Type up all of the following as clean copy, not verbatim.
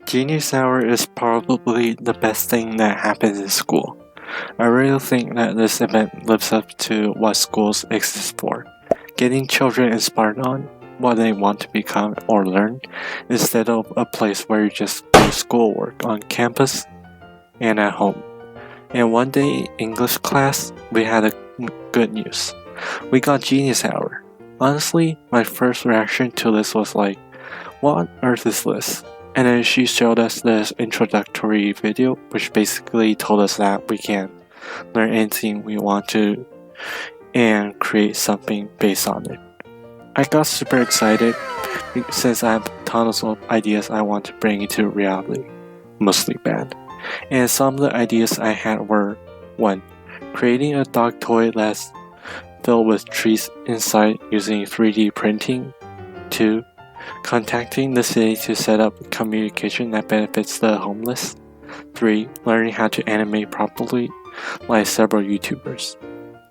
Genius Hour is probably the best thing that happens in school. I really think that this event lives up to what schools exist for, getting children inspired on what they want to become or learn, instead of a place where you just do schoolwork on campus and at home. And one day in English class, we had a good news. We got Genius Hour. Honestly, my first reaction to this was like, what on earth is this? And then she showed us this introductory video, which basically told us that we can learn anything we want to and create something based on it. I got super excited since I have tons of ideas I want to bring into reality, mostly bad. And some of the ideas I had were 1. Creating a dog toy that's filled with trees inside using 3D printing. 2. Contacting the city to set up communication that benefits the homeless. 3. Learning how to animate properly, like several YouTubers.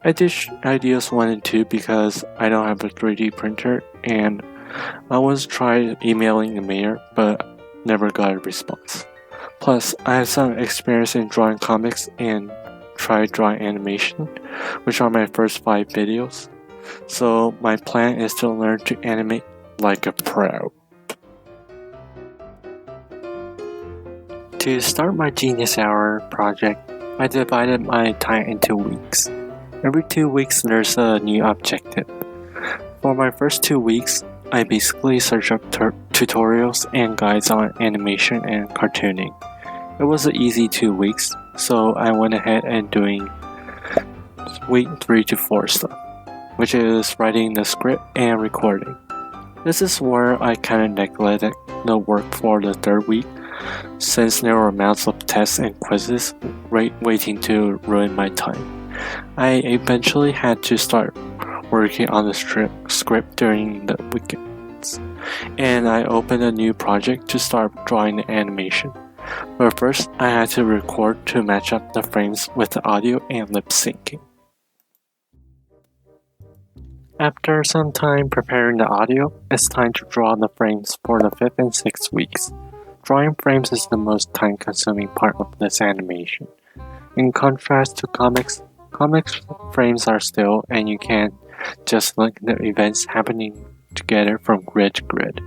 I did ideas 1 and 2 because I don't have a 3D printer, and I once tried emailing the mayor, but never got a response. Plus, I have some experience in drawing comics and tried drawing animation, which are my first 5 videos. So my plan is to learn to animate like a pro. To start my Genius Hour project, I divided my time into weeks. Every 2 weeks there's a new objective. For my first 2 weeks, I basically searched up tutorials and guides on animation and cartooning. It was an easy 2 weeks, so I went ahead and doing week 3 to 4 stuff, which is writing the script and recording. This is where I kinda neglected the work for the 3rd week, since there were amounts of tests and quizzes waiting to ruin my time. I eventually had to start working on the script during the weekends, and I opened a new project to start drawing the animation. But first, I had to record to match up the frames with the audio and lip syncing. After some time preparing the audio, it's time to draw the frames for the 5th and 6th weeks. Drawing frames is the most time-consuming part of this animation. In contrast to comics frames are still, and you can just link the events happening together from grid to grid.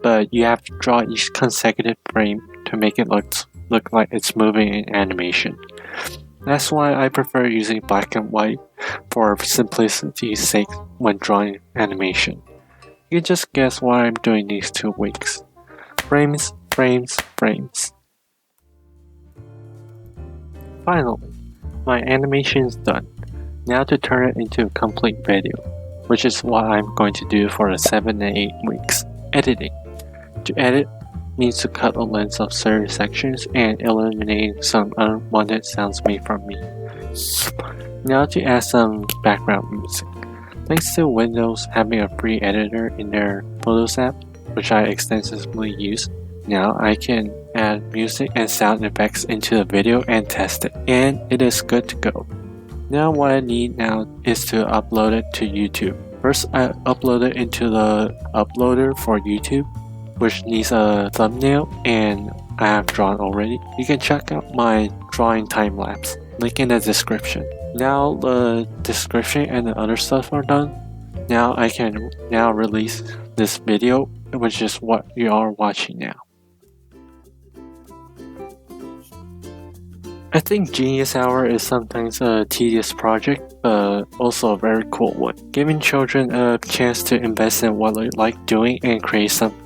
But you have to draw each consecutive frame to make it look like it's moving in animation. That's why I prefer using black and white for simplicity's sake when drawing animation. You can just guess what I'm doing these 2 weeks. Frames, frames, frames. Finally, my animation is done. Now to turn it into a complete video, which is what I'm going to do for the 7 and 8 weeks. Editing. To edit means to cut a length of certain sections and eliminate some unwanted sounds made from me. Now to add some background music. Thanks to Windows having a free editor in their Photos app, which I extensively use, now I can add music and sound effects into the video and test it, and it is good to go. Now what I need now is to upload it to YouTube. First, I upload it into the uploader for YouTube, which needs a thumbnail, and I have drawn already. You can check out my drawing time-lapse, link in the description. Now the description and the other stuff are done. Now I can release this video, which is what you are watching now. I think Genius Hour is sometimes a tedious project, but also a very cool one. Giving children a chance to invest in what they like doing and create something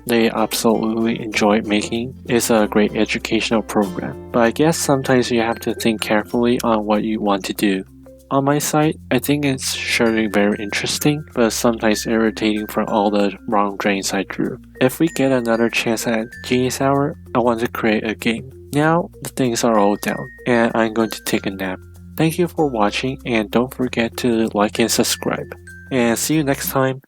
they absolutely enjoy making is a great educational program. But I guess sometimes you have to think carefully on what you want to do. On my side, I think it's surely very interesting, but sometimes irritating from all the wrong drains I drew. If we get another chance at Genius Hour, I want to create a game. Now, the things are all down, and I'm going to take a nap. Thank you for watching, and don't forget to like and subscribe. And see you next time.